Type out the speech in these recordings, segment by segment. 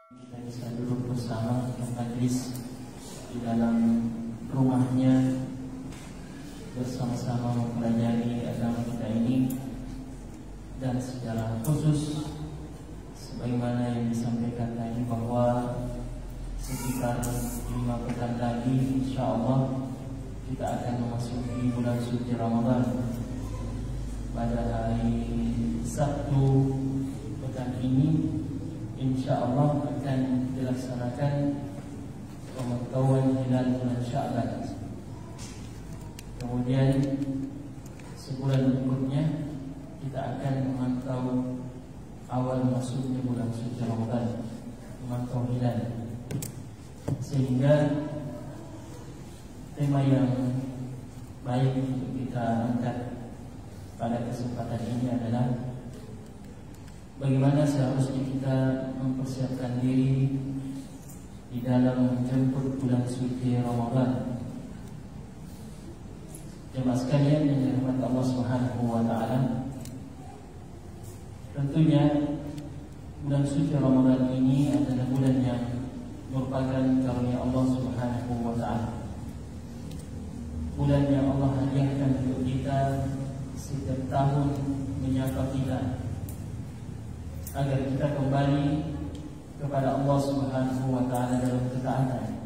Kita bisa duduk bersama majlis di dalam rumahnya bersama-sama mempelajari agama kita ini, dan secara khusus sebagaimana yang disampaikan tadi bahwa sekitar 5 pekan lagi insyaallah kita akan memasuki bulan suci Ramadan. Pada hari Sabtu pekan ini insyaallah akan dilaksanakan pemantauan hilal bulan Sya'ban. Kemudian sebulan berikutnya kita akan memantau awal masuknya bulan suci Ramadan, memantau hilal. Sehingga tema yang baik untuk kita angkat pada kesempatan ini adalah bagaimana seharusnya kita mempersiapkan diri di dalam menjemput bulan suci Ramadan. Jemaah sekalian yang dirahmati Allah Subhanahu wa taala, tentunya bulan suci Ramadan ini adalah bulan yang merupakan karunia Allah Subhanahu wa taala. Bulan yang Allah hadiahkan untuk kita setiap tahun, menyapa kita agar kita kembali kepada Allah Subhanahu wa taala dalam ketaatan.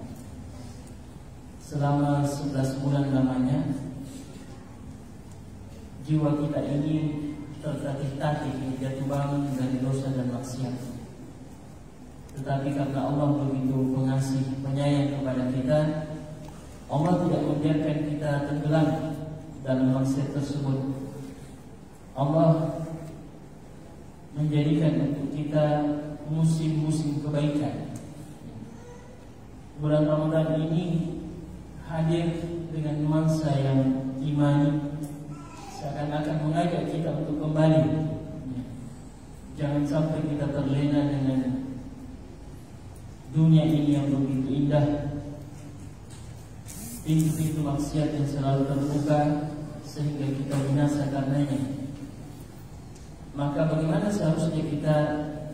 Selama 11 bulan lamanya jiwa kita ini tertatih-tatih, jatuh bangun dari dosa dan maksiat. Tetapi karena Allah begitu pengasih, penyayang kepada kita, Allah tidak membiarkan kita tenggelam dalam maksiat tersebut. Allah menjadikan untuk kita musim-musim kebaikan. Bulan Ramadan ini hadir dengan nuansa yang imani, seakan-akan mengajak kita untuk kembali. Jangan sampai kita terlena dengan dunia ini yang begitu indah, pintu-pintu maksiat yang selalu terbuka sehingga kita binasa karenanya. Maka bagaimana seharusnya kita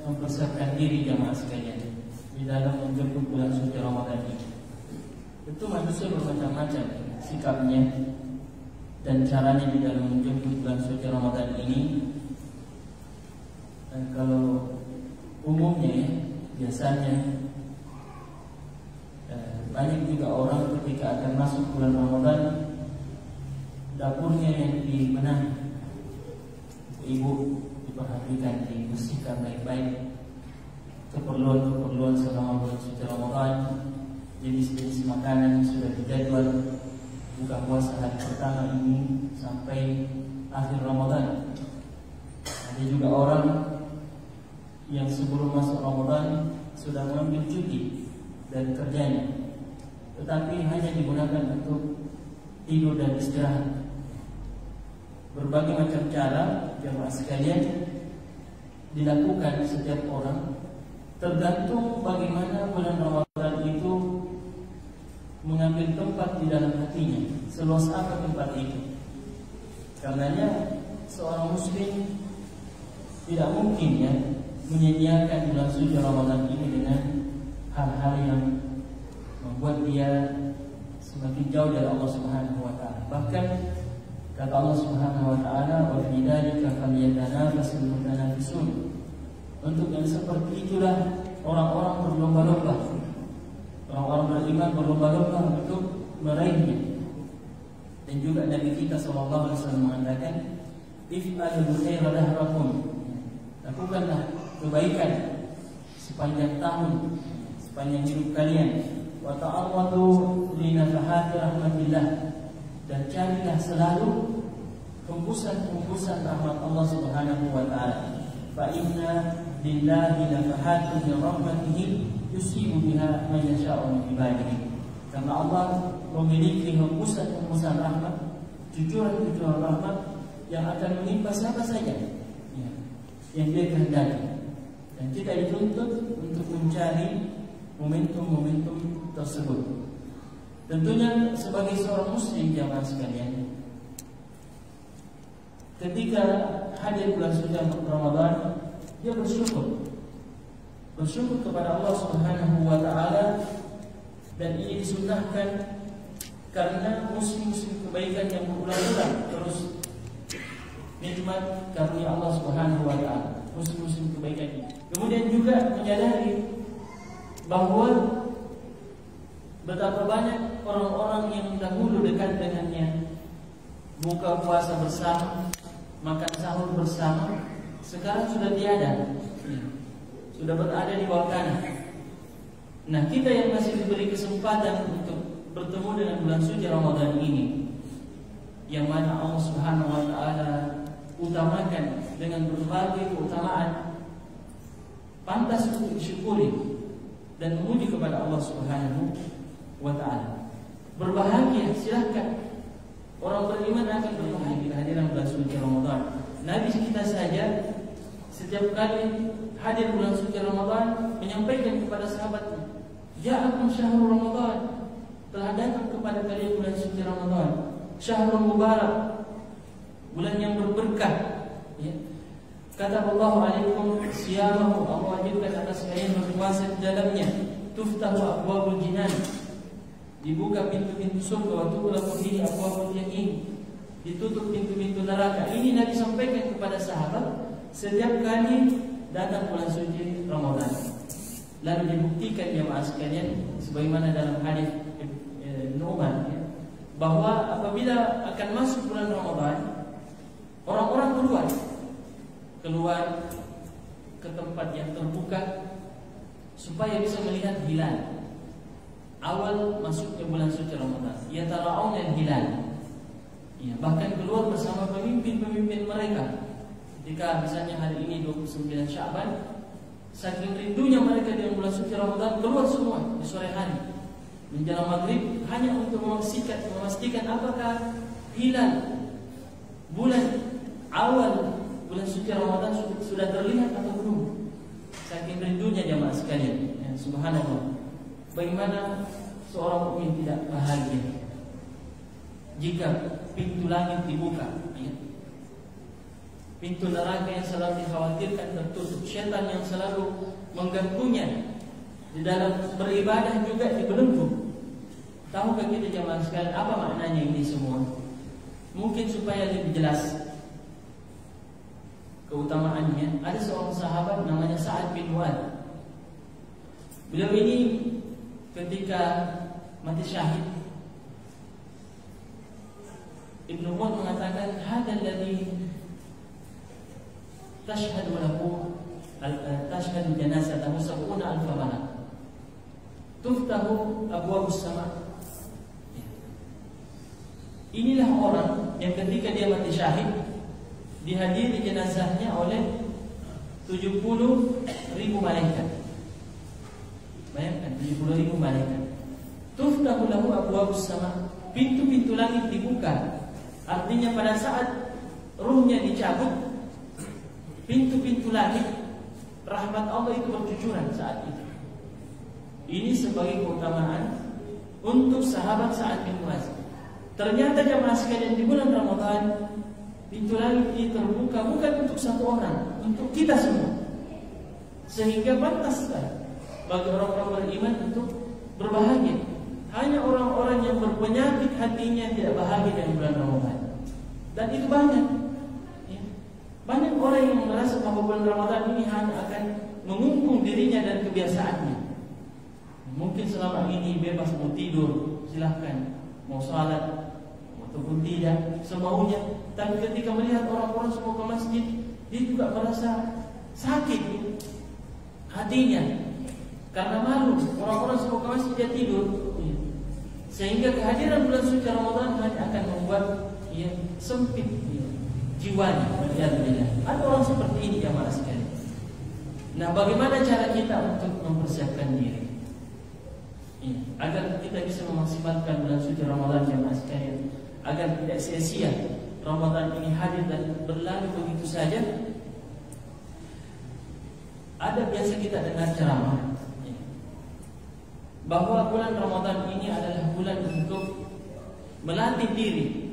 mempersiapkan diri jamaah sekalian di dalam menjemput bulan suci Ramadan ini? Tentu manusia bermacam-macam sikapnya dan caranya di dalam menjemput bulan suci Ramadan ini. Dan kalau umumnya biasanya banyak juga orang ketika akan masuk bulan Ramadan, dapurnya yang dibenahi, ibu diperhatikan, dibersihkan baik-baik, keperluan-keperluan selama bulan suci Ramadan, jenis-jenis makanan sudah dijadwal buka puasa hari pertama ini sampai akhir Ramadan. Ada juga orang yang sebelum masuk Ramadan sudah mengambil cuti dari kerjanya, tetapi hanya digunakan untuk tidur dan istirahat. Berbagai macam cara jemaah sekalian dilakukan setiap orang, tergantung bagaimana bulan Ramadan itu mengambil tempat di dalam hatinya, seluas apa tempat itu. Karenanya seorang muslim tidak mungkin ya menyia-nyiakan bulan suci Ramadan ini dengan hal-hal yang membuat dia semakin jauh dari Allah Subhanahu wa taala. Bahkan kata Allah Subhanahu wa taala, "Wa fi dzalika falyatanafasul mutanafisun." Untuk yang seperti itulah orang-orang berlomba-lomba, orang-orang beriman berlomba-lomba untuk meraihnya. Dan juga Nabi kita sallallahu alaihi wasallam mengatakan, "If'alul khaira dahrakum." Lakukanlah kebaikan sepanjang tahun, sepanjang hidup kalian. Wa ta'arradu li nafahati rahmatillah, dan carilah selalu hembusan-hembusan rahmat Allah Subhanahu wa taala. Fa inna lillahi nafahatun min rahmatihi yusibu biha man yasha'u min ibadihi. Karena Allah memiliki hembusan-hembusan rahmat, cucuran-cucuran rahmat yang akan menimpa siapa saja yang Dia kehendaki. Dan kita dituntut untuk mencari momentum-momentum tersebut. Tentunya sebagai seorang muslim jamaah sekalian, ketika hadir bulan suci Ramadan, dia bersyukur bersyukur kepada Allah Subhanahu wa taala, dan ini disunnahkan karena musim-musim kebaikan yang berulang-ulang terus nikmat karunia Allah Subhanahu wa taala, musim-musim kebaikan ini. Kemudian juga menyadari bahwa betapa banyak orang-orang yang dahulu dekat dengannya, buka puasa bersama, makan sahur bersama, sekarang sudah tiada, sudah berada di bawah tanah. Nah, kita yang masih diberi kesempatan untuk bertemu dengan bulan suci Ramadan ini, yang mana Allah Subhanahu wa taala utamakan dengan berbagai keutamaan, pantas untuk disyukuri dan memuji kepada Allah Subhanahu wa taala. Berbahagia, silahkan. Orang beriman akan berbahagia kehadiran bulan suci Ramadan. Nabi kita saja setiap kali hadir bulan suci Ramadan menyampaikan kepada sahabatnya, "Ja'akum syahrul Ramadan." Telah datang kepada kalian bulan suci Ramadan, syahrul mubarak, bulan yang berberkah. Ya. Kata Allah alaikum siyamahu, Allah wajibkan atas kalian berpuasa di dalamnya. Tuftahu abwabul jinan, dibuka pintu-pintu surga. Wa tughlaqu fihi abwabul jahim, ditutup pintu-pintu neraka. Ini Nabi sampaikan kepada sahabat setiap kali datang bulan suci Ramadan. Lalu dibuktikan jemaah sekalian sebagaimana dalam hadis Nu'man, ya, bahwa apabila akan masuk bulan Ramadan, orang-orang keluar ke tempat yang terbuka supaya bisa melihat hilal awal masuknya bulan suci Ramadan. Ya tara'una hilal, ya, bahkan keluar bersama pemimpin-pemimpin mereka. Ketika misalnya hari ini 29 Sya'ban, saking rindunya mereka dengan bulan suci Ramadan, keluar semua di sore hari menjelang maghrib hanya untuk memastikan apakah hilal bulan awal bulan suci Ramadan sudah terlihat atau belum. Saking rindunya jemaah sekalian, ya, subhanallah. Bagaimana seorang mukmin tidak bahagia jika pintu langit dibuka, ya. Pintu neraka yang selalu dikhawatirkan tertutup, syaitan yang selalu mengganggunya di dalam beribadah juga dibelenggu. Tahukah kita jemaah sekalian apa maknanya ini semua? Mungkin supaya lebih jelas keutamaannya, ada seorang sahabat namanya Sa'ad bin Mu'adz. Beliau ini ketika mati syahid, Ibnu Umar mengatakan, "Hadzal ladzi tashhadu lahu tashhadu janazatahu 70,000 malak. Tuftahu abwabus sama." Inilah orang yang ketika dia mati syahid dihadiri jenazahnya oleh 70.000 malaikat. Bayangkan 70.000 malaikat. Tuftahu lahu abwabus sama, pintu-pintu langit dibuka. Artinya pada saat ruhnya dicabut, pintu-pintu langit rahmat Allah itu bercucuran saat itu. Ini sebagai keutamaan untuk sahabat Sa'ad bin Mu'adz. Ternyata jemaah sekalian di bulan Ramadan pintu langit ini terbuka bukan untuk satu orang, untuk kita semua. Sehingga pantaslah bagi orang-orang beriman untuk berbahagia. Hanya orang-orang yang berpenyakit hatinya tidak bahagia dengan bulan Ramadan. Dan itu banyak. Ya. Banyak orang yang merasa bahwa bulan Ramadan ini hanya akan mengungkung dirinya dan kebiasaannya. Mungkin selama ini bebas mau tidur, silahkan, mau salat ataupun tidak, semaunya. Tapi ketika melihat orang-orang semua ke masjid, dia juga merasa sakit hatinya karena malu. Orang-orang semua ke masjid, dia tidur. Sehingga kehadiran bulan suci Ramadan hanya akan membuat sempit jiwanya. Ada orang seperti ini jemaah sekalian. Nah, bagaimana cara kita untuk mempersiapkan diri agar kita bisa memaksimalkan bulan suci Ramadan jemaah sekalian, agar tidak sia-sia Ramadan ini hadir dan berlalu begitu saja? Ada biasa kita dengar ceramah bahwa bulan Ramadan ini adalah bulan untuk melatih diri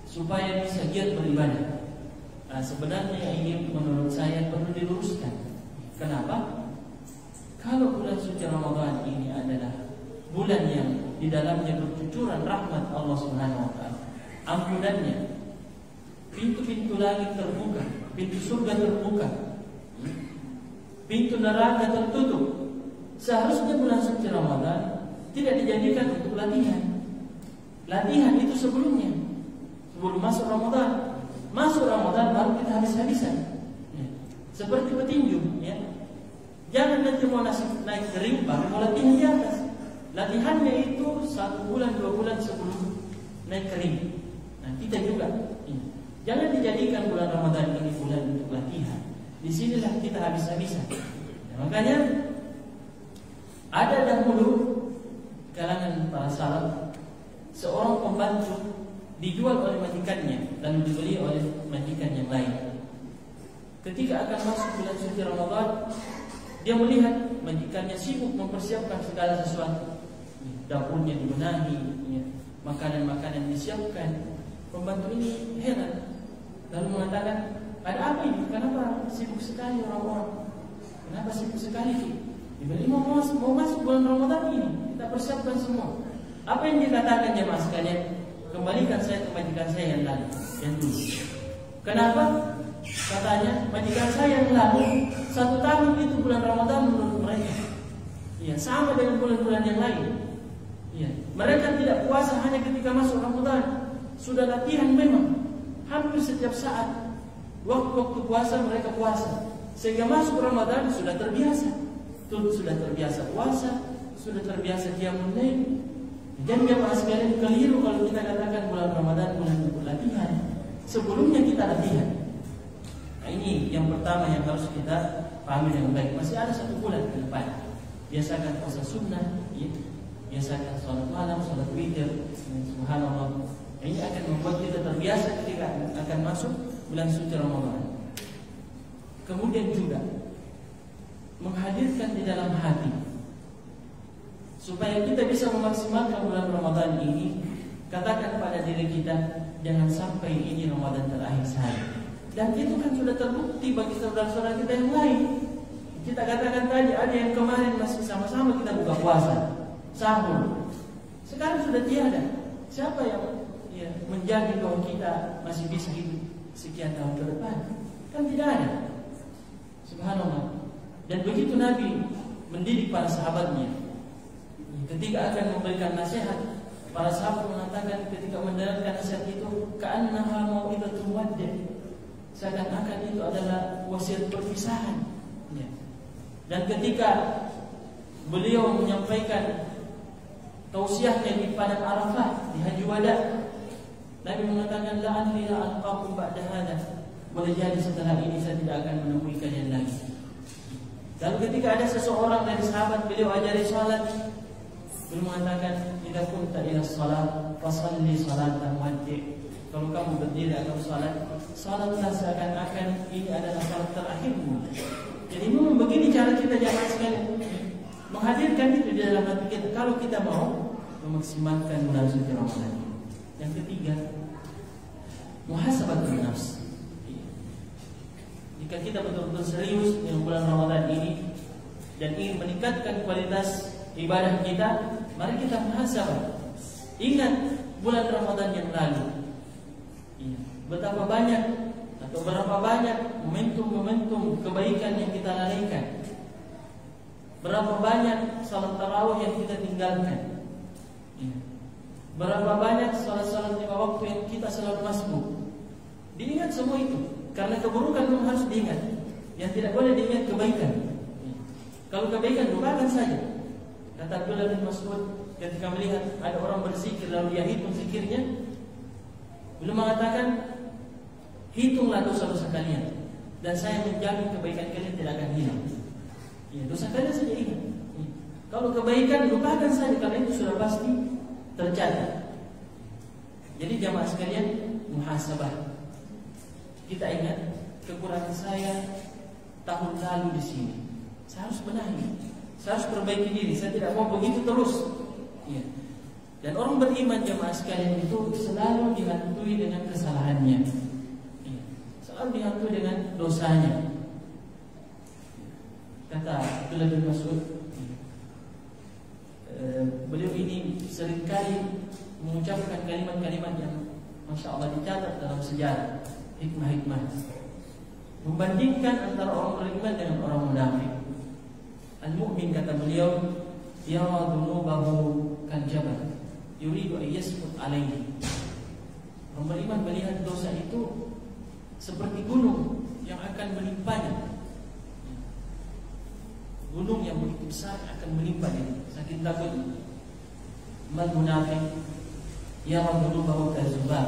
supaya bisa giat beribadah. Nah, sebenarnya ini menurut saya perlu diluruskan. Kenapa? di dalamnya bercucuran rahmat Allah Subhanahu wa taala, ampunannya. Pintu-pintu langit terbuka, pintu surga terbuka, pintu neraka tertutup. Seharusnya bulan suci Ramadan tidak dijadikan untuk latihan. Latihan itu sebelumnya, sebelum masuk Ramadan. Masuk Ramadan baru kita habis-habisan, ya. Seperti petinju, ya. Jangan nanti mau naik ke ring baru mau latihan di atas. Latihannya itu 1 bulan 2 bulan sebelum naik ke ring. Nah kita juga, ya. Jangan dijadikan bulan Ramadan ini bulan untuk latihan. Disinilah kita habis-habisan, ya. Makanya ada dahulu kalangan para salaf, seorang pembantu dijual oleh majikannya lalu dibeli oleh majikan yang lain. Ketika akan masuk bulan suci Ramadan, dia melihat majikannya sibuk mempersiapkan segala sesuatu. Dapurnya dibenahi, ya. Makanan-makanan disiapkan. Pembantu ini heran, lalu mengatakan, ada apa ini? Kenapa sibuk sekali orang-orang? Kenapa sibuk sekali? Dibeli mau masuk bulan Ramadan ini, kita persiapkan semua. Apa yang dikatakan jemaah sekalian? Kembalikan saya ke majikan saya yang lalu, yang dulu. Kenapa? Katanya majikan saya yang lalu 1 tahun itu bulan Ramadan menurut mereka, ya, sama dengan bulan-bulan yang lain. Ya, mereka tidak puasa hanya ketika masuk Ramadan. Sudah latihan memang hampir setiap saat. Waktu-waktu puasa mereka puasa, sehingga masuk Ramadan sudah terbiasa. Sudah terbiasa puasa, sudah terbiasa qiyamul lail. Jadi jemaah sekalian keliru kalau kita katakan bulan Ramadan bulan untuk latihan. Sebelumnya kita latihan. Nah ini yang pertama yang harus kita pahami dengan baik. Masih ada 1 bulan ke depan. Biasakan puasa sunnah, ya. Biasakan sholat malam, sholat witir. Subhanallah. Ini akan membuat kita terbiasa ketika akan masuk bulan suci Ramadan. Kemudian juga menghadirkan di dalam hati, supaya kita bisa memaksimalkan bulan Ramadan ini. Katakan pada diri kita, jangan sampai ini Ramadan terakhir saya. Dan itu kan sudah terbukti bagi saudara-saudara kita yang lain. Kita katakan tadi ada yang kemarin masih sama-sama kita buka puasa, sahur. Sekarang sudah tiada. Siapa yang menjaga bahwa kita masih bisa hidup sekian tahun ke depan? Kan tidak ada. Subhanallah. Dan begitu Nabi mendidik para sahabatnya, ketika akan memberikan nasihat, para sahabat mengatakan ketika mendengarkan nasihat itu, ka'annaha mau'izatul waddi', seakan-akan itu adalah wasiat perpisahan. Ya. Dan ketika beliau menyampaikan tausiahnya di padang Arafah di Haji Wada, Nabi mengatakan, la'anni la'alqakum ba'da hadza, boleh jadi setelah ini saya tidak akan menemui kalian lagi. Lalu ketika ada seseorang dari sahabat beliau ajari salat, beliau mengatakan, idza kunta ila shalat fasalli salatan waddi'. Kalau kamu berdiri atau salatlah seakan-akan ini adalah salat terakhirmu. Jadi memang begini cara kita jamaah sekalian, menghadirkan itu di dalam hati kita kalau kita mau memaksimalkan bulan suci Ramadan. Yang ketiga, muhasabatun nafs. Jika kita betul-betul serius dengan bulan Ramadan ini dan ingin meningkatkan kualitas ibadah kita, mari kita muhasabah. Ingat bulan Ramadan yang lalu, betapa banyak atau berapa banyak momentum-momentum kebaikan yang kita lalaikan. Berapa banyak salat tarawih yang kita tinggalkan. Berapa banyak salat-salat 5 waktu yang kita selalu masbuk. Diingat semua itu, karena keburukan memang harus diingat. Yang tidak boleh diingat kebaikan. Kalau kebaikan lupakan saja. Kata Abdullah bin Mas'ud ketika melihat ada orang berzikir lalu dia hitung zikirnya, beliau mengatakan, hitunglah dosa-dosa kalian dan saya menjamin kebaikan kalian tidak akan hilang. Ya, dosa kalian saja ingat. Kalau kebaikan lupakan saja, karena itu sudah pasti tercatat. Jadi jamaah sekalian, muhasabah. Kita ingat kekurangan saya tahun lalu di sini. Saya harus benahi, saya harus perbaiki diri. Saya tidak mau begitu terus. Ya. Dan orang beriman jamaah sekalian itu selalu dihantui dengan kesalahannya. Ya. Selalu dihantui dengan dosanya. Kata Abdullah bin Mas'ud, beliau ini seringkali mengucapkan kalimat-kalimat yang Masya Allah dicatat dalam sejarah, hikmah-hikmah, membandingkan antara orang beriman dengan orang munafik. Al-mu'min, kata beliau, yara dhunubahu kal jabal yuridu an yasqut alaihi. Orang beriman melihat dosa itu seperti gunung yang akan menimpanya. Gunung yang begitu besar akan menimpanya, saking takut. Mal munafik yara dhunubahu kal zubab.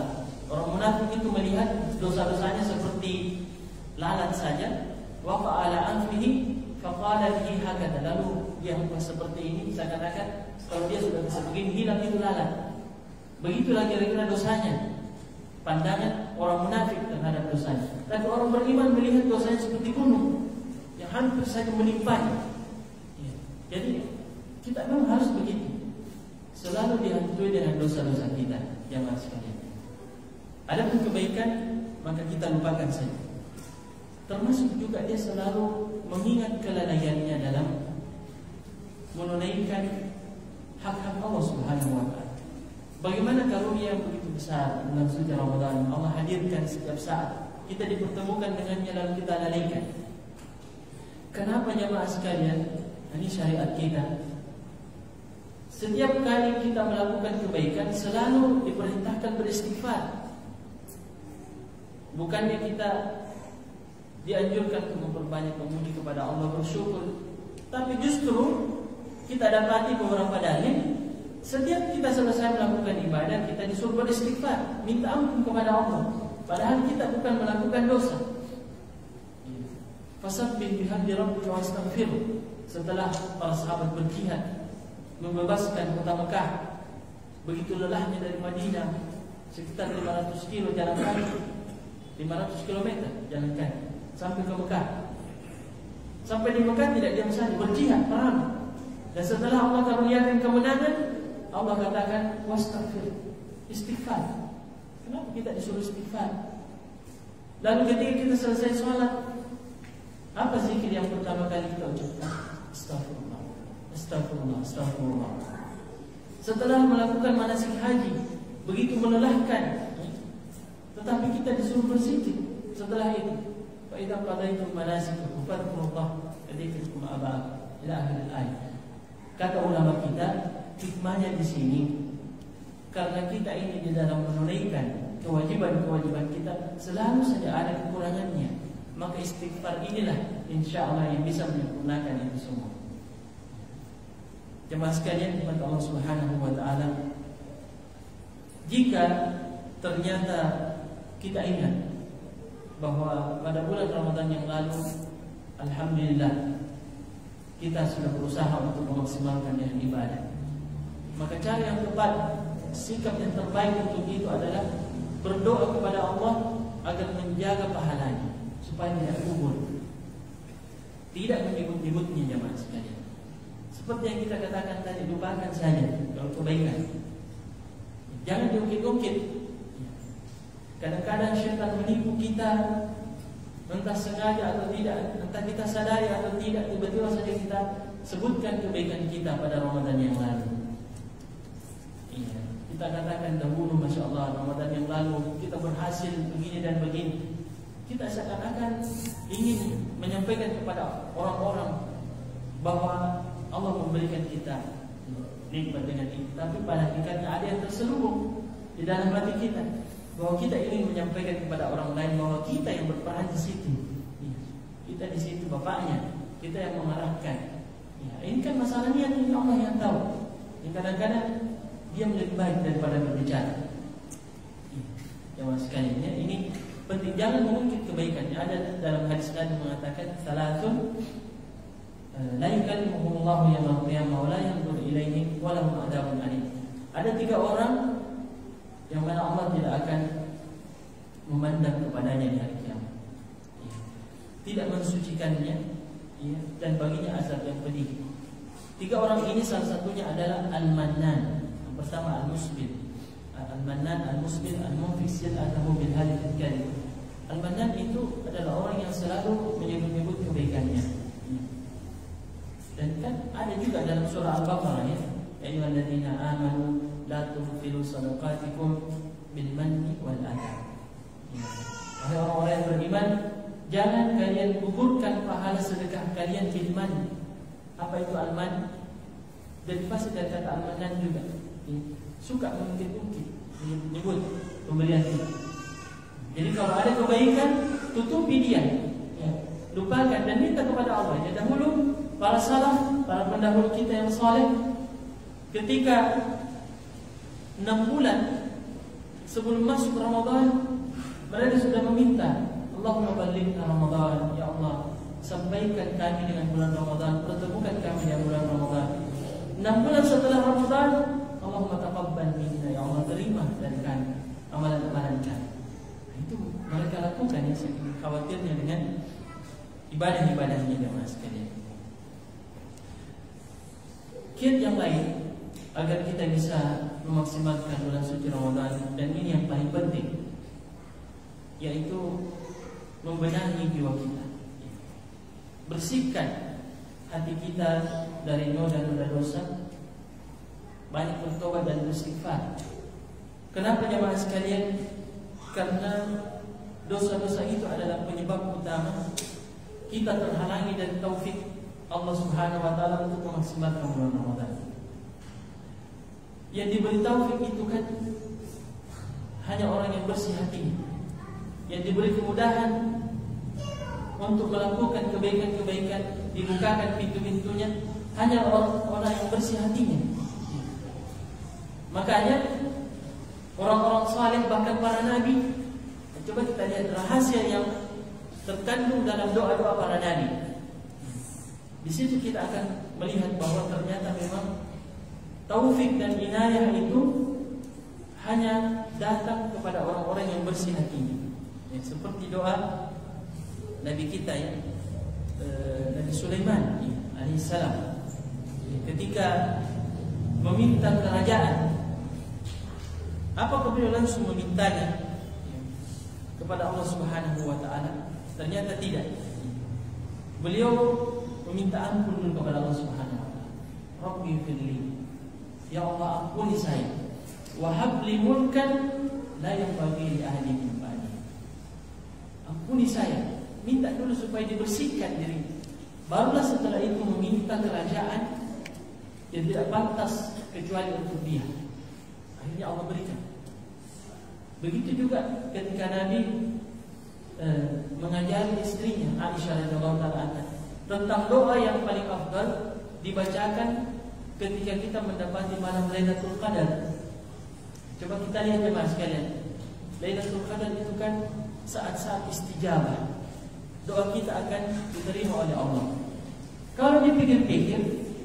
Orang munafik itu melihat dosa-dosanya seperti lalat saja. Wa qala anfihi faqala bihi hakada. Lalu dia seperti ini, seakan-akan kalau dia sudah bisa begini, hilang itu lalat. Begitulah kira-kira dosanya, pandangan orang munafik terhadap dosanya. Tapi orang beriman melihat dosanya seperti gunung yang hampir saja menimpanya. Jadi kita memang harus begitu, selalu dihantui dengan dosa-dosa kita, jamaah sekalian. Adapun kebaikan maka kita lupakan saja. Termasuk juga dia selalu mengingat kelalaiannya dalam menunaikan hak-hak Allah Subhanahu wa ta'ala. Bagaimana karunia yang begitu besar dalam suci Ramadan, Allah hadirkan setiap saat. Kita dipertemukan dengannya lalu kita lalaikan. Kenapa jamaah sekalian? Ini syariat kita. Setiap kali kita melakukan kebaikan selalu diperintahkan beristighfar. Bukannya kita dianjurkan untuk memperbanyak memuji kepada Allah, bersyukur. Tapi justru kita dapati beberapa dalil, setiap kita selesai melakukan ibadah, kita disuruh beristighfar, minta ampun kepada Allah, padahal kita bukan melakukan dosa. Fasabbih bihamdi rabbika wastaghfirhu. Setelah para sahabat berjihad membebaskan kota Mekah, begitu lelahnya dari Madinah, sekitar 500 kilo jalan kaki, 500 km jalan kaki sampai ke Mekah. Sampai di Mekah tidak diam saja, berjihad, perang. Dan setelah Allah karuniakan kemenangan, Allah katakan wastaghfir, istighfar. Kenapa kita disuruh istighfar? Lalu ketika kita selesai sholat, apa zikir yang pertama kali kita ucapkan? Astagfirullah, astagfirullah, astagfirullah. Setelah melakukan manasik haji, begitu melelahkan, tetapi kita disuruh berzikir. Setelah itu, fa idza qadaytum manasikakum fadhkurullah kadzikrikum aba'akum ila akhir ayat. Kata ulama kita, hikmahnya di sini karena kita ini di dalam menunaikan kewajiban-kewajiban kita selalu saja ada kekurangannya. Maka istighfar inilah insyaallah yang bisa menyempurnakan itu semua. Jemaah sekalian, kepada Allah Subhanahu wa ta'ala, jika ternyata kita ingat bahwa pada bulan Ramadan yang lalu, alhamdulillah, kita sudah berusaha untuk memaksimalkan dengan ibadah, maka cara yang tepat, sikap yang terbaik untuk itu adalah berdoa kepada Allah agar menjaga pahalanya supaya tidak gugur, tidak menyebut-nyebutnya jemaah sekalian. Seperti yang kita katakan tadi, lupakan saja kalau kebaikan, jangan diungkit-ungkit. Kadang-kadang syaitan menipu kita, entah sengaja atau tidak, entah kita sadari atau tidak, tiba-tiba saja kita sebutkan kebaikan kita pada Ramadan yang lalu. Iya, kita katakan dahulu, Masya Allah, Ramadan yang lalu kita berhasil begini dan begini. Kita seakan-akan ingin menyampaikan kepada orang-orang bahwa Allah memberikan kita nikmat dengan ini, tapi pada hakikatnya ada yang terselubung di dalam hati kita, bahwa kita ingin menyampaikan kepada orang lain bahwa kita yang berperan di situ. Kita di situ bapaknya, kita yang mengarahkan. Ya, ini kan masalahnya ini Allah yang tahu. Yang kadang-kadang dia lebih baik daripada berbicara. Jemaah sekalian, ini penting, jangan mengungkit kebaikannya. Ada dalam hadis Nabi mengatakan salatun la yukallimuhumullahu yawmal qiyamah wa la yanzuru ilaihim wa lahum adzabun alim. Ada 3 orang yang mana Allah tidak akan memandang kepadanya di hari kiamat, tidak mensucikannya, dan baginya azab yang pedih. 3 orang ini salah satunya adalah Al-Mannan. Yang pertama Al-Musbil. Al-Mannan, Al-Musbil, Al-Munfik atahu bil halil karim. Al-Mannan itu adalah orang yang selalu menyebut-nyebut kebaikannya. Dan kan ada juga dalam surah Al-Baqarah, ya, ayyuhalladzina amanu la tubtilu shadaqatikum bil manni wal adha. Wahai orang-orang yang beriman, jangan kalian gugurkan pahala sedekah kalian bil man. Apa itu al-man? Dan pasti dari kata al-manan juga. Suka mengungkit-ungkit, menyebut pemberian kita. Jadi kalau ada kebaikan, tutupi dia, lupakan dan minta kepada Allah. Ya, dahulu para salaf, para pendahulu kita yang saleh, ketika 6 bulan sebelum masuk Ramadan, mereka sudah meminta, Allahumma ballighna Ramadan, ya Allah, sampaikan kami dengan bulan Ramadan, pertemukan kami dengan bulan Ramadan. 6 bulan setelah Ramadan, Allahumma taqabbal minna, ya Allah, terima dari kami amalan-amalan kami. Itu mereka lakukan, ya, saking khawatirnya dengan ibadah-ibadahnya, jemaah sekalian. Kiat yang lain agar kita bisa memaksimalkan bulan suci Ramadan, dan ini yang paling penting, yaitu membenahi jiwa kita, bersihkan hati kita dari noda-noda dosa, banyak bertobat dan beristighfar. Kenapa jemaah sekalian? Karena dosa-dosa itu adalah penyebab utama kita terhalangi dari taufik Allah Subhanahu wa taala untuk memaksimalkan bulan Ramadan. Yang diberi taufik itu kan hanya orang yang bersih hatinya. Yang diberi kemudahan untuk melakukan kebaikan-kebaikan, dibukakan pintu-pintunya, hanya orang-orang yang bersih hatinya. Makanya orang-orang saleh, bahkan para nabi, coba kita lihat rahasia yang terkandung dalam doa-doa para nabi. Di situ kita akan melihat bahwa ternyata memang taufik dan inayah itu hanya datang kepada orang-orang yang bersih hatinya. Ya, seperti doa Nabi kita, ya, Nabi Sulaiman alaihissalam, ketika meminta kerajaan, apakah beliau langsung memintanya kepada Allah Subhanahu wa taala? Ternyata tidak. Beliau meminta ampun kepada Allah Subhanahu wa taala. Rabbi firli, ya Allah, ampuni saya. Wa habli mulkan la yanbaghi li ahadin min ba'di. Ampuni saya. Minta dulu supaya dibersihkan diri. Barulah setelah itu meminta kerajaan yang tidak pantas kecuali untuk dia. Akhirnya Allah berikan. Begitu juga ketika Nabi mengajari istrinya Aisyah radhiyallahu taala tentang doa yang paling afdal dibacakan ketika kita mendapati malam Lailatul Qadar. Coba kita lihat jemaah sekalian, Lailatul Qadar itu kan saat-saat istijabah, doa kita akan diterima oleh Allah. Kalau dipikir-pikir,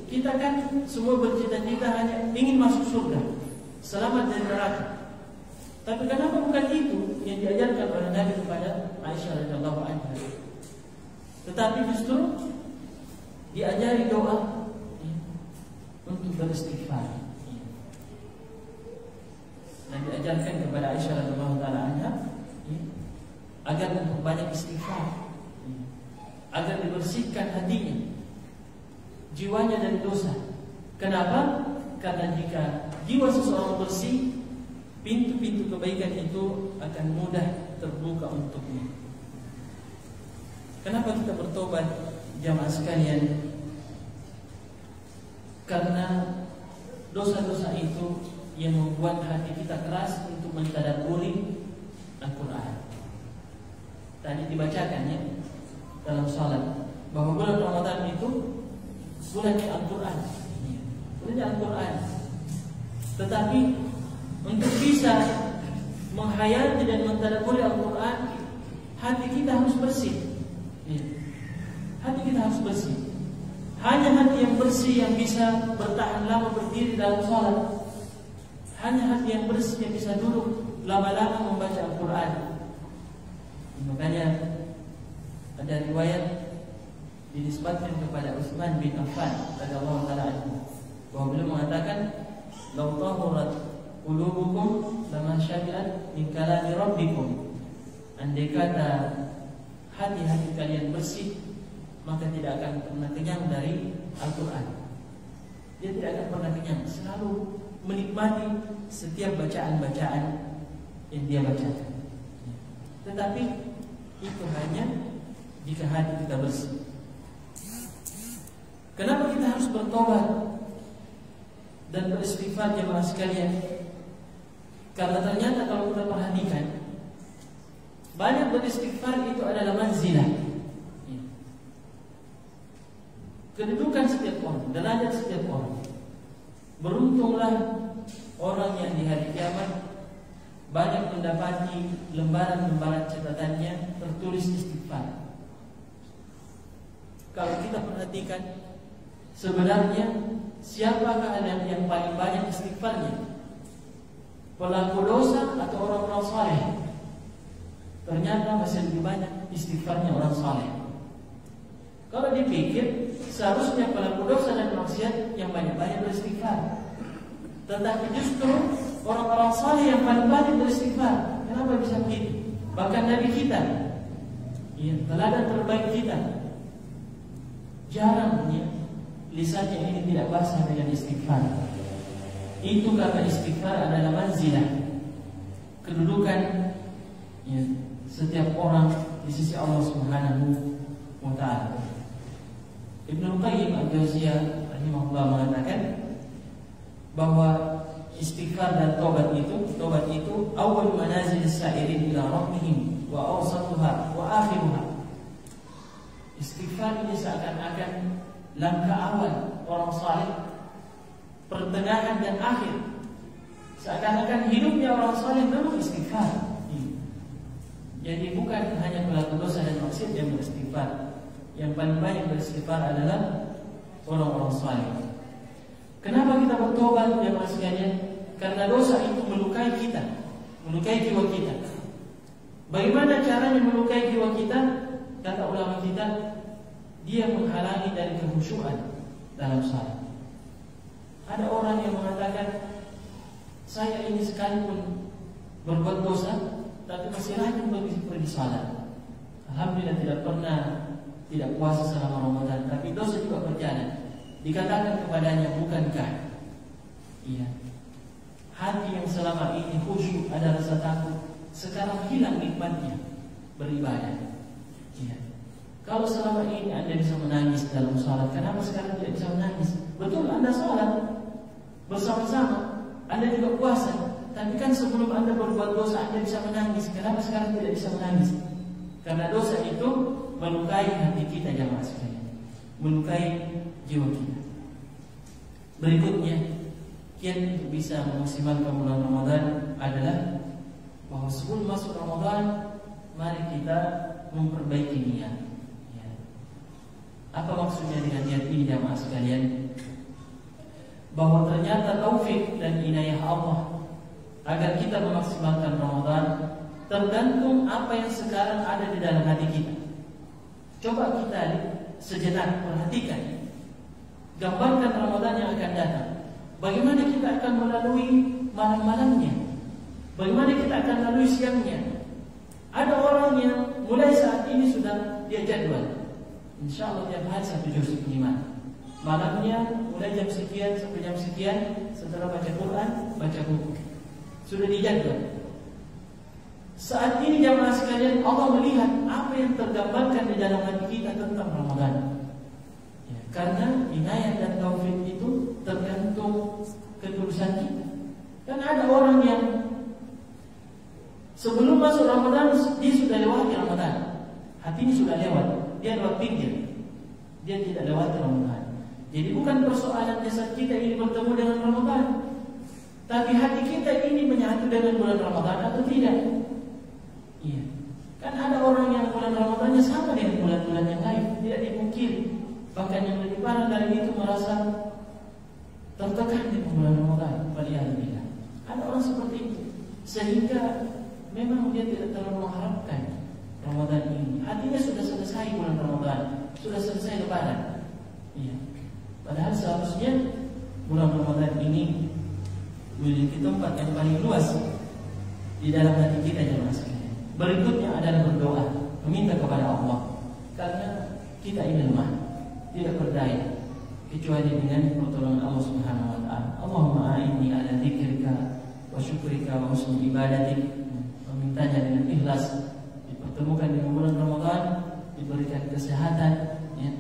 kita kan semua bercita-cita hanya ingin masuk surga, selamat dari neraka. Tapi kenapa bukan itu yang diajarkan oleh Nabi kepada Aisyah radhiyallahu anha? Tetapi justru diajari doa untuk beristighfar. Nabi ajarkan kepada Aisyah radhiyallahu anha agar untuk banyak istighfar, agar dibersihkan hatinya, jiwanya dari dosa. Kenapa? Karena jika jiwa seseorang bersih, pintu-pintu kebaikan itu akan mudah terbuka untuknya. Kenapa kita bertobat, jamaah sekalian? Karena dosa-dosa itu yang membuat hati kita keras untuk mentadabburi Al-Quran. Tadi dibacakan, ya, dalam salat bahwa bulan Ramadan itu bulannya Al-Quran, bulannya Al-Quran. Tetapi untuk bisa menghayati dan mentadabburi Al-Quran, hati kita harus bersih. Hati kita harus bersih. Hanya hati yang bersih yang bisa bertahan lama berdiri dalam salat. Hanya hati yang bersih yang bisa duduk lama-lama membaca Al-Quran. Makanya ada riwayat dinisbatkan kepada Utsman bin Affan radhiyallahu taala anhu bahwa beliau mengatakan, "Lau tahurat qulubukum lama syabi'at min kalami rabbikum." Andai kata hati-hati kalian bersih, maka tidak akan pernah kenyang dari Al-Quran. Dia tidak akan pernah kenyang, selalu menikmati setiap bacaan-bacaan yang dia bacakan. Tetapi itu hanya jika hati kita bersih. Kenapa kita harus bertobat dan beristighfar jemaah sekalian? Karena ternyata kalau kita perhatikan, banyak beristighfar itu adalah manzilah, kedudukan setiap orang, derajat setiap orang. Beruntunglah orang yang di hari kiamat banyak mendapati lembaran-lembaran catatannya tertulis istighfar. Kalau kita perhatikan, sebenarnya siapakah yang paling banyak istighfarnya? Pelaku dosa atau orang-orang saleh? Ternyata masih lebih banyak istighfarnya orang saleh. Kalau dipikir, seharusnya pelaku dosa dan maksiat yang banyak-banyak beristighfar. Tetapi justru orang-orang saleh yang paling banyak beristighfar. Kenapa bisa begitu? Bahkan Nabi kita, teladan terbaik kita, jarang lisannya ini tidak basah dengan istighfar. Itu karena istighfar adalah manzilah, kedudukan setiap orang di sisi Allah Subhanahu wa Ta'ala. Ibnu Qayyim al-Jauziyah rahimahullah mengatakan bahwa istighfar dan tobat itu awal manazil sa'irin ila rabbihim wa awsatuha wa akhiruha. Istighfar ini seakan-akan langkah awal orang saleh, pertengahan dan akhir. Seakan-akan hidupnya orang saleh memang istighfar. Jadi bukan hanya pelaku dosa dan maksiat yang beristighfar. Yang paling banyak beristighfar adalah orang-orang saleh. Kenapa kita bertobat ya Mas sekalian? Karena dosa itu melukai kita, melukai jiwa kita. Bagaimana caranya melukai jiwa kita? Kata ulama kita, dia menghalangi dari kekhusyuan dalam salat. Ada orang yang mengatakan, saya ini sekalipun berbuat dosa, tapi masih rajin pergi salat. Alhamdulillah tidak puasa selama Ramadan, tapi dosa juga berjalan. Dikatakan kepadanya, bukankah hati yang selama ini khusyuk, ada rasa takut, sekarang hilang nikmatnya beribadah. Kalau selama ini Anda bisa menangis dalam salat, kenapa sekarang tidak bisa menangis? Betul, Anda salat bersama-sama, Anda juga puasa, tapi kan sebelum Anda berbuat dosa Anda bisa menangis. Kenapa sekarang tidak bisa menangis? Karena dosa itu melukai hati kita jamaah sekalian, melukai jiwa kita. Berikutnya, kiat untuk bisa memaksimalkan bulan Ramadan adalah bahwa sebelum masuk Ramadan, mari kita memperbaiki niat. Apa maksudnya dengan niat ini jamaah sekalian? Bahwa ternyata taufik dan inayah Allah agar kita memaksimalkan Ramadan tergantung apa yang sekarang ada di dalam hati kita. Coba kita sejenak perhatikan, gambarkan Ramadan yang akan datang. Bagaimana kita akan melalui malam-malamnya? Bagaimana kita akan melalui siangnya? Ada orang yang mulai saat ini sudah dia jadwal, insya Allah tiap hari 1 juz minimal. Malamnya mulai jam sekian sampai jam sekian, setelah baca Quran, baca buku. Sudah dijadwal. Saat ini jamaah sekalian, Allah melihat apa yang tergambarkan di dalam hati kita tentang Ramadan. Karena inayah dan taufik itu tergantung ketulusan kita. Kan ada orang yang sebelum masuk Ramadan dia sudah lewati Ramadan, hatinya sudah lewat, dia lewat pinggir, dia tidak lewati Ramadan. Jadi bukan persoalan jasad kita ini bertemu dengan Ramadan, tapi hati kita ini menyatu dengan bulan Ramadan atau tidak. Kan ada orang yang bulan Ramadannya sama dengan bulan-bulan yang lain, tidak dipungkiri. Bahkan yang lebih parah dari itu merasa tertekan di bulan Ramadan. Waliyahillah. Ada orang seperti itu, sehingga memang dia tidak terlalu mengharapkan Ramadan ini. Hatinya sudah selesai bulan Ramadan, sudah selesai Lebaran. Padahal seharusnya bulan Ramadan ini memiliki tempat yang paling luas di dalam hati kita jemaah sekalian. Berikutnya adalah berdoa, meminta kepada Allah, karena kita ini lemah, tidak berdaya. kecuali dengan pertolongan Allah Subhanahu wa taala. Allahumma a'inni ala dzikrika wa syukrika wa husni ibadatik. Memintanya dengan ikhlas, dipertemukan dengan bulan Ramadan, diberikan kesehatan, ya,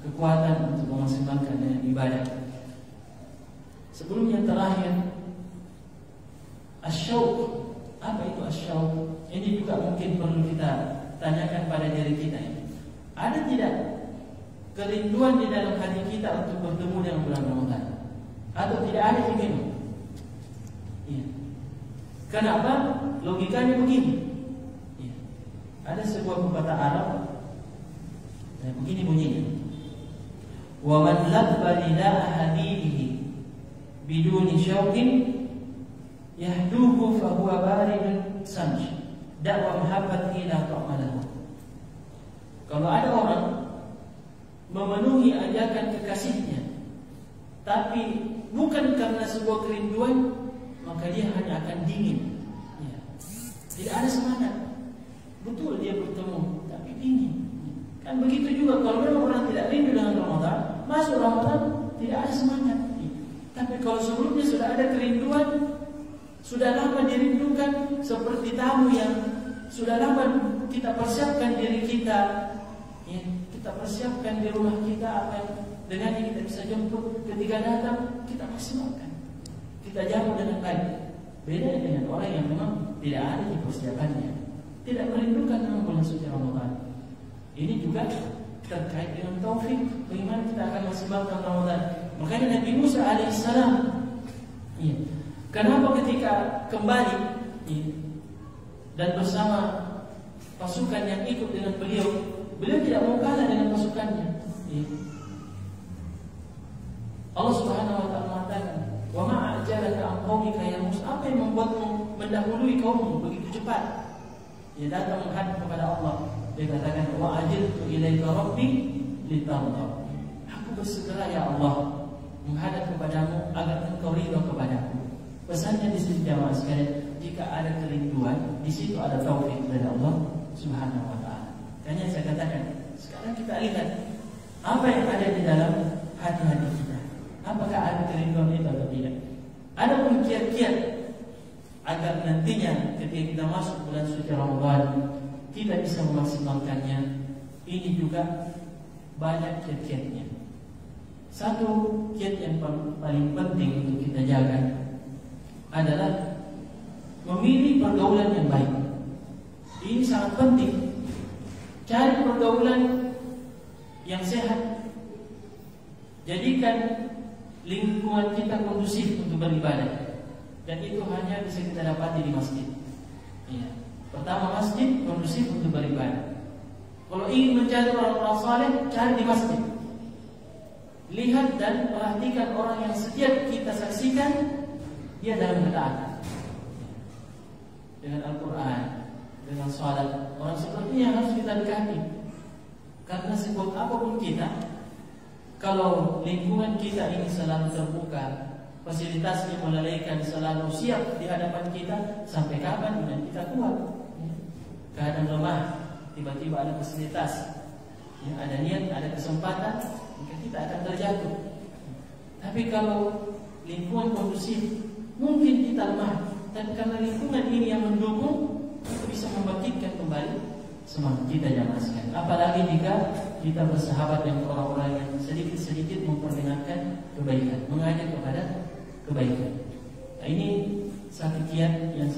kekuatan untuk memaksimalkan dengan ibadah. Sebelum yang terakhir, asyauq. Apa itu asyauq? Ini juga mungkin perlu kita tanyakan pada diri kita. Ada tidak kerinduan di dalam hati kita untuk bertemu dengan bulan Ramadan? Atau tidak ada juga ini? Ya. Kenapa? Logikanya begini. Ya. Ada sebuah pepatah Arab, begini bunyinya. Wa man labba nida'a hadidihi biduni syauqin yahduhu fa huwa baridun samj da'wa mahabbati la ta'malahu. Kalau ada orang memenuhi ajakan kekasihnya tapi bukan karena sebuah kerinduan, maka dia hanya akan dingin, ya. Tidak ada semangat. Betul dia bertemu tapi dingin. Kan begitu juga kalau memang orang tidak rindu dengan Ramadan, masuk Ramadan tidak ada semangat. Tapi kalau sebelumnya sudah ada kerinduan, sudah lama dirindukan, seperti tamu yang sudah lama kita persiapkan diri kita, ya, kita persiapkan di rumah kita apa yang dengannya kita bisa jemput, ketika datang kita maksimalkan, kita jamu dengan baik. Beda dengan orang yang memang tidak ada di persiapannya, tidak merindukan dengan bulan suci Ramadan. Ini juga terkait dengan taufik, bagaimana kita akan maksimalkan Ramadan. Makanya Nabi Musa alaihissalam, ya, kenapa ketika kembali, ya, dan bersama pasukan yang ikut dengan beliau tidak mau kalah dengan pasukannya, ya. Allah Subhanahu wa taala mengatakan, "Wa ma ajalaka an qaumika ya Musa?" Apa yang membuatmu mendahului kaummu begitu cepat? Dia datang menghadap kepada Allah. Dia katakan, "Wa ajiltu ilaika rabbi litarda." Aku bersegera ya Allah menghadap kepadamu agar engkau ridha kepadaku. Pesannya di sini jamaah sekalian, jika ada kerinduan, di situ ada taufik dari Allah Subhanahu wa taala. Makanya saya katakan, sekarang kita lihat apa yang ada di dalam hati-hati kita. Apakah ada kerinduan itu atau tidak? Ada pun kiat-kiat agar nantinya ketika kita masuk bulan suci Ramadan kita bisa memaksimalkannya. Ini juga banyak kiat-kiatnya. Satu kiat yang paling penting untuk kita jaga adalah memilih pergaulan yang baik. Ini sangat penting. Cari pergaulan yang sehat. Jadikan lingkungan kita kondusif untuk beribadah. Dan itu hanya bisa kita dapati di masjid, ya. Pertama, masjid kondusif untuk beribadah. Kalau ingin mencari orang-orang saleh, cari di masjid. Lihat dan perhatikan orang yang setiap kita saksikan dia dalam ketaatan dengan Al-Quran, dengan salat. Orang seperti yang harus kita dekati. Karena sebab apapun kita, kalau lingkungan kita ini selalu terbuka, fasilitasnya melalaikan, selalu siap di hadapan kita, sampai kapan dengan kita kuat? Keadaan lemah, tiba-tiba ada fasilitas, ya, ada niat, ada kesempatan, maka kita akan terjatuh. Tapi kalau lingkungan kondusif, mungkin kita lemah, tapi karena lingkungan ini yang mendukung, itu bisa membangkitkan kembali semangat kita jamaah sekalian. Apalagi jika kita bersahabat dengan orang-orang yang sedikit-sedikit memperkenalkan kebaikan, mengajak kepada kebaikan. Nah, ini satu kiat yang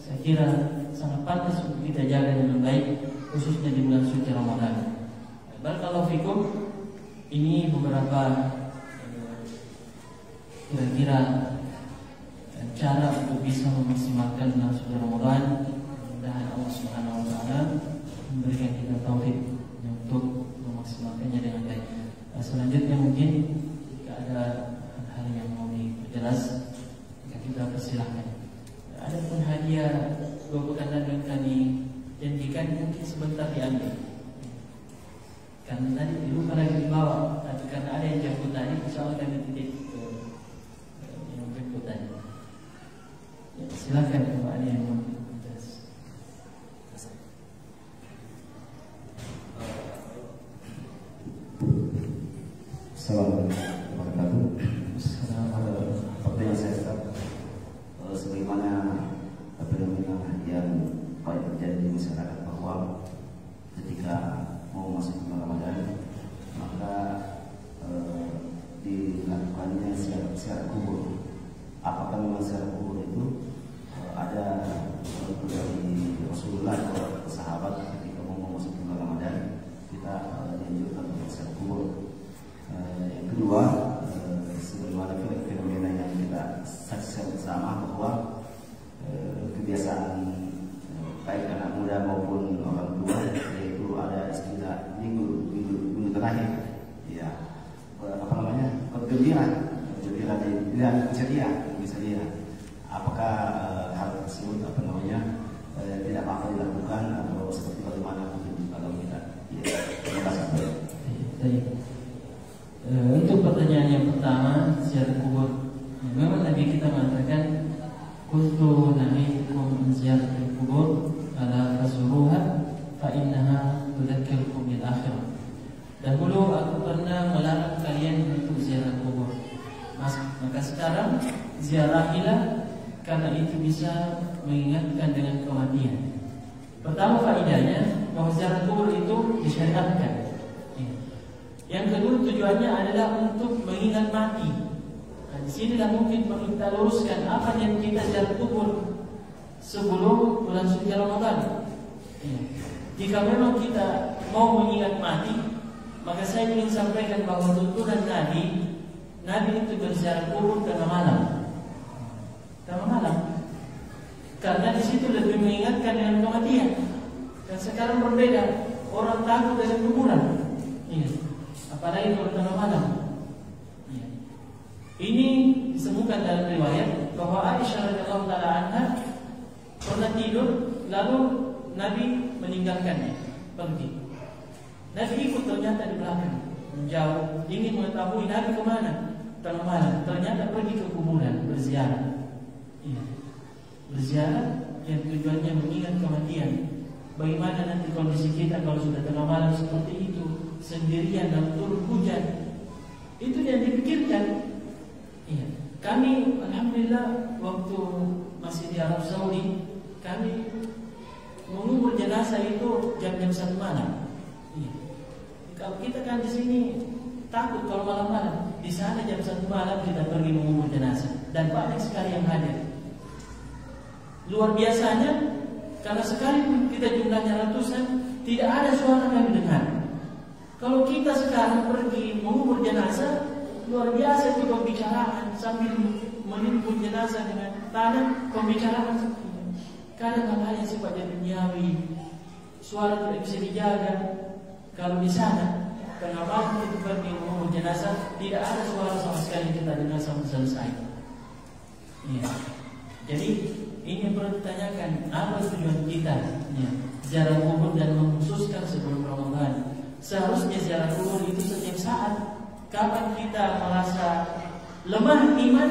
saya kira sangat pantas untuk kita jaga dengan baik, khususnya di bulan suci Ramadan. Barakallahu fikum. Ini beberapa kira-kira cara untuk bisa memaksimalkan bulan suci Ramadan. Mudah-mudahan Allah Subhanahu wa taala memberikan kita taufik untuk memaksimalkannya dengan baik. Selanjutnya mungkin jika ada hal yang mau diperjelas, kita persilahkan. Ada pun hadiah 2 pekan yang kami janjikan mungkin sebentar diambil. Karena tadi lupa lagi dibawa, tapi karena ada yang jemput tadi, insya Allah kami titip ke yang jemput tadi. Ya, silakan kalau ada yang mau diperjelas. Assalamualaikum. gembira dan bisa dia. Apakah hal tersebut tidak apa dilakukan atau seperti bagaimana mungkin kalau kita? Ya, terima kasih. Untuk pertanyaan yang pertama, ziarah kubur. Memang Nabi kita mengatakan, kuntu nahikum ziarah kubur ala fazuruha fa innaha tudzakkirukum bil akhirah. Dahulu aku pernah melarang kalian untuk ziarah kubur. Maka sekarang ziarahilah, karena itu bisa mengingatkan dengan kematian. Pertama faedahnya bahwa ziarah kubur itu disyariatkan. Yang kedua tujuannya adalah untuk mengingat mati. Nah, di sinilah mungkin perlu kita luruskan apa yang kita ziarah kubur sebelum bulan suci Ramadan. Jika memang kita mau mengingat mati, maka saya ingin sampaikan bahwa tuntunan Nabi itu berziarah kubur tengah malam. Karena di situ lebih mengingatkan dengan kematian. Dan sekarang berbeda, orang takut dengan kuburan. Apalagi kalau tengah malam. Ini disebutkan dalam riwayat bahwa Aisyah radhiyallahu taala anha pernah tidur, lalu Nabi meninggalkannya, pergi. Nabi ikut ternyata di belakang, menjauh, ingin mengetahui Nabi kemana. Tengah malam, ternyata pergi ke kuburan berziarah. Berziarah yang tujuannya mengingat kematian. Bagaimana nanti kondisi kita kalau sudah tengah malam seperti itu, sendirian dan turun hujan? Itu yang dipikirkan. Kami alhamdulillah waktu masih di Arab Saudi, kami mengubur jenazah itu jam-jam 1 malam. Kalau kita kan di sini takut kalau malam-malam, di sana jam 1 malam kita pergi mengubur jenazah dan banyak sekali yang hadir. Luar biasanya, karena sekalipun kita jumlahnya ratusan, tidak ada suara kami dengar. Kalau kita sekarang pergi mengubur jenazah, luar biasa itu pembicaraan sambil menimpun jenazah dengan tanah, pembicaraan kadang hal-hal yang sifatnya duniawi, suara tidak bisa dijaga. Kalau di sana tengah malam kita pergi mengubur jenazah, tidak ada suara sama sekali kita dengar sampai selesai. Jadi ini yang perlu ditanyakan, apa tujuan kita ziarah kubur dan mengkhususkan sebelum Ramadan. Seharusnya ziarah kubur itu setiap saat. Kapan kita merasa lemah iman,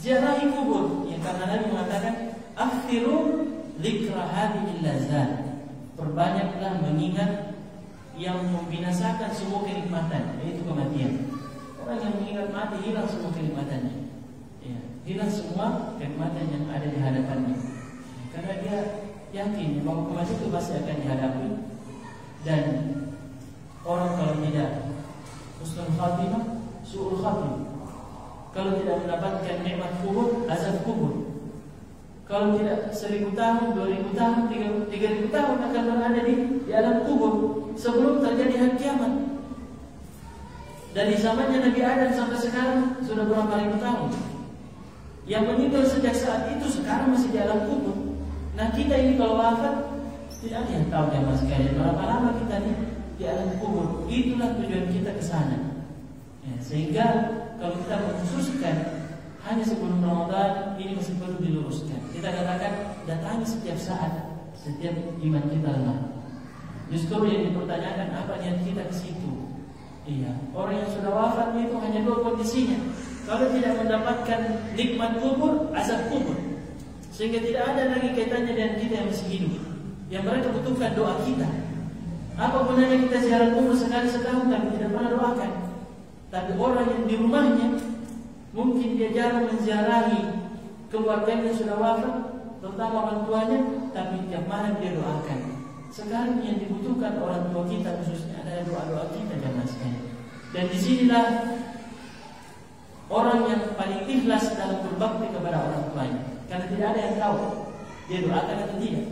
ziarahi kubur. Karena Nabi mengatakan, akhtiru dzikra hadhil lazat. Perbanyaklah mengingat yang membinasakan semua kenikmatan, yaitu kematian. Orang yang mengingat mati hilang semua kenikmatannya. Hilang semua kenikmatan yang ada di hadapannya. Karena dia yakin bahwa kematian itu pasti akan dihadapi. Dan orang kalau tidak husnul khatimah, su'ul khatimah. Kalau tidak mendapatkan nikmat kubur, azab kubur. Kalau tidak 1000 tahun, 2000 tahun, 3000 tahun akan berada di alam kubur sebelum terjadi hari kiamat. Dari zamannya Nabi Adam sampai sekarang sudah berapa ribu tahun. Yang meninggal sejak saat itu sekarang masih di alam kubur. Nah kita ini kalau wafat, tidak ada yang tahu jamaah sekalian berapa lama kita di alam kubur. Itulah tujuan kita ke sana. Sehingga kalau kita mengkhususkan hanya sebelum Ramadan, ini masih perlu diluruskan. Kita katakan datangi setiap saat, setiap iman kita lemah. Justru yang dipertanyakan apa niat kita ke situ. Orang yang sudah wafat itu hanya 2 kondisinya. Kalau tidak mendapatkan nikmat kubur, azab kubur, sehingga tidak ada lagi kaitannya dengan kita yang masih hidup. Yang mereka butuhkan doa kita. Apa gunanya kita ziarah kubur sekali setahun tapi tidak pernah doakan? Tapi orang yang di rumahnya mungkin dia jarang menziarahi keluarganya yang sudah wafat, terutama orang tuanya, tapi tiap malam dia doakan. Sekarang yang dibutuhkan orang tua kita khususnya adalah doa-doa kita jamaah sekalian. Dan disinilah orang yang paling ikhlas dalam berbakti kepada orang tuanya, karena tidak ada yang tahu dia doakan atau tidak.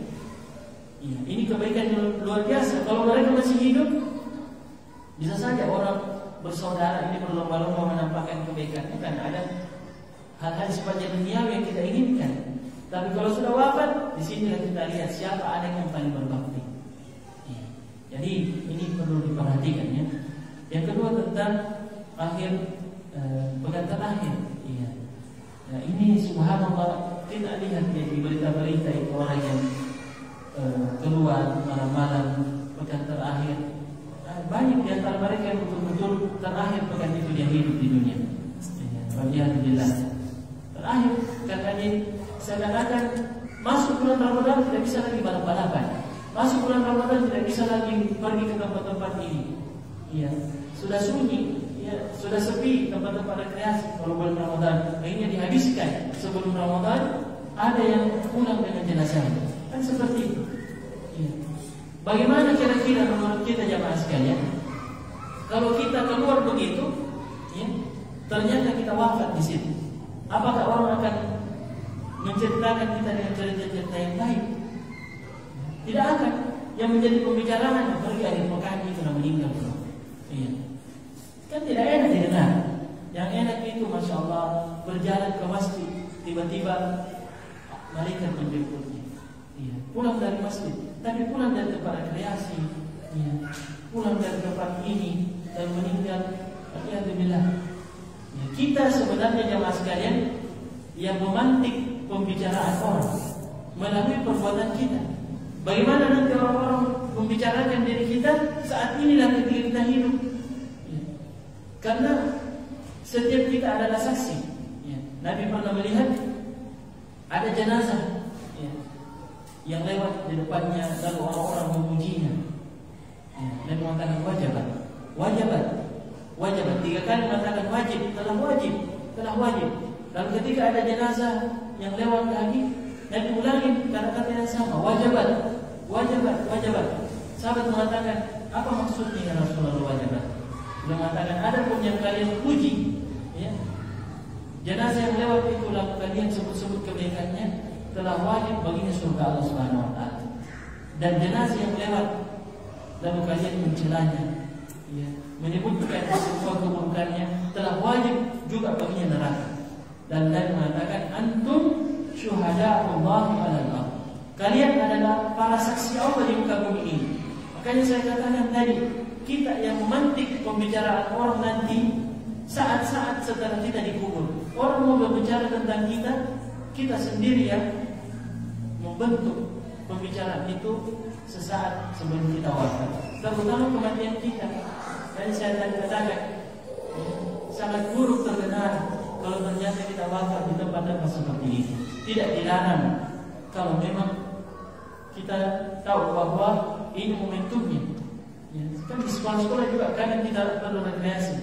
Ini kebaikan yang luar biasa. Kalau mereka masih hidup, bisa saja orang bersaudara ini berlomba-lomba menampakkan kebaikannya, karena ada hal-hal sifatnya duniawi yang kita inginkan. Tapi kalau sudah wafat, di sinilah kita lihat siapa anak yang paling berbakti. Jadi ini perlu diperhatikan ya. Yang kedua tentang akhir pekan terakhir. Iya. Nah, ini subhanallah, kita lihat ya, di berita-berita itu orang yang keluar malam-malam pekan terakhir. Banyak di antara mereka yang betul-betul terakhir pekan itu dia hidup di dunia. Alhamdulillah. Terakhir katanya seakan-akan masuk bulan Ramadan tidak bisa lagi balap-balapan. Masuk bulan Ramadan tidak bisa lagi pergi ke tempat-tempat ini. Iya, sudah sunyi, ya, sudah sepi tempat-tempat rekreasi kalau bulan Ramadan. Akhirnya dihabiskan sebelum Ramadan. Ada yang pulang dengan jenazah. Kan seperti itu. Iya. Bagaimana kira-kira menurut kita jamaah sekalian? Kalau kita keluar begitu, ya, ternyata kita wafat di situ. Apakah orang akan menceritakan kita dengan cerita-cerita yang baik? Tidak akan. Yang menjadi pembicaraan apalagi akhir pekan itu sudah meninggal. Iya. Kan tidak enak didengar. Yang enak itu masya Allah berjalan ke masjid, tiba-tiba malaikat menjemputnya. Iya. Pulang dari masjid, tapi pulang dari tempat rekreasi. Iya. Pulang dari tempat ini dan meninggal. Alhamdulillah. Ya, kita sebenarnya jamaah sekalian yang memantik pembicaraan orang melalui perbuatan kita. Bagaimana nanti orang-orang membicarakan diri kita saat inilah ketika kita hidup? Ya. Karena setiap kita adalah saksi. Ya. Nabi pernah melihat ada jenazah, ya, yang lewat di depannya, lalu orang-orang memujinya. Ya. Nabi mengatakan wajibat, wajibat, wajibat. 3 kali mengatakan wajib, telah wajib. Lalu ketika ada jenazah yang lewat lagi, Nabi ulangi kata-kata yang sama, wajibat, wajibat, wajibat. Sahabat mengatakan, apa maksudnya ya Rasulullah wajibat? Beliau mengatakan, ada pun yang kalian puji, ya, jenazah yang lewat itu lalu kalian sebut-sebut kebaikannya, telah wajib baginya surga Allah Subhanahu Wa Taala. Dan jenazah yang lewat lalu kalian mencelanya, ya, menyebutkan semua keburukannya, telah wajib juga baginya neraka. Dan Nabi mengatakan, antum syuhada'ullahi 'alal ardh. Kalian adalah para saksi Allah di muka bumi ini. Makanya saya katakan tadi, kita yang memantik pembicaraan orang nanti saat-saat setelah kita dikubur. Orang mau berbicara tentang kita, kita sendiri yang membentuk pembicaraan itu sesaat sebelum kita wafat. Terutama kematian kita. Dan saya tadi katakan, sangat buruk terdengar kalau ternyata kita wafat di tempat-tempat seperti ini. Tidak dilarang kalau memang kita tahu bahwa ini momentumnya. Ya, kan di sekolah-sekolah juga kadang kita perlu rekreasi.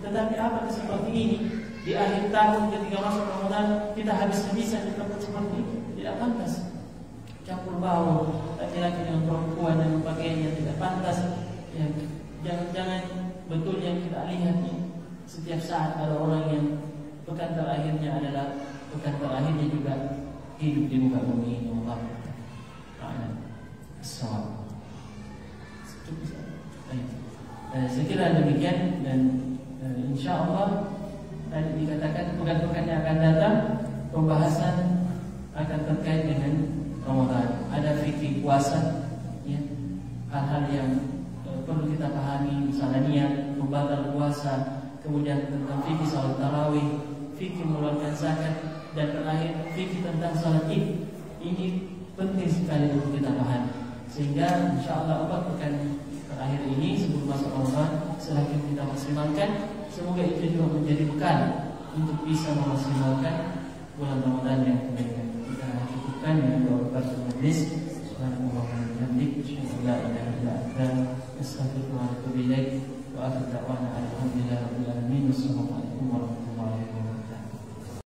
Tetapi apakah seperti ini di akhir tahun ketika masuk Ramadan kita habis-habisan di tempat seperti ini? Tidak pantas. Campur baur laki-laki dengan perempuan dan pakaiannya tidak pantas. Ya, jangan betul yang kita lihat nih. Setiap saat ada orang yang pekan terakhirnya adalah pekan terakhirnya juga hidup di muka bumi ini. Allah Assalamualaikum. Saya kira demikian dan insya Allah tadi dikatakan pekan-pekan yang akan datang pembahasan akan terkait dengan Ramadan. Ada fikih puasa, ya, hal-hal yang perlu kita pahami, misalnya niat, pembatal puasa, kemudian tentang fikih salat tarawih, fikih mengeluarkan zakat, dan terakhir fikih tentang salat Id. Ini penting sekali untuk kita pahami, sehingga insya Allah 4 pekan terakhir ini sebelum masuk Ramadan semakin kita maksimalkan. Semoga itu juga menjadi bekal untuk bisa memaksimalkan bulan Ramadan yang kebaikan. Kita cukupkan dengan doa kafarat majlis. Subhanallah wa bihamdihi, asyhadu an la ilaha illa anta, astaghfiruka wa atubu ilaik. Wa akhiru da'wana alhamdulillahi rabbil alamin.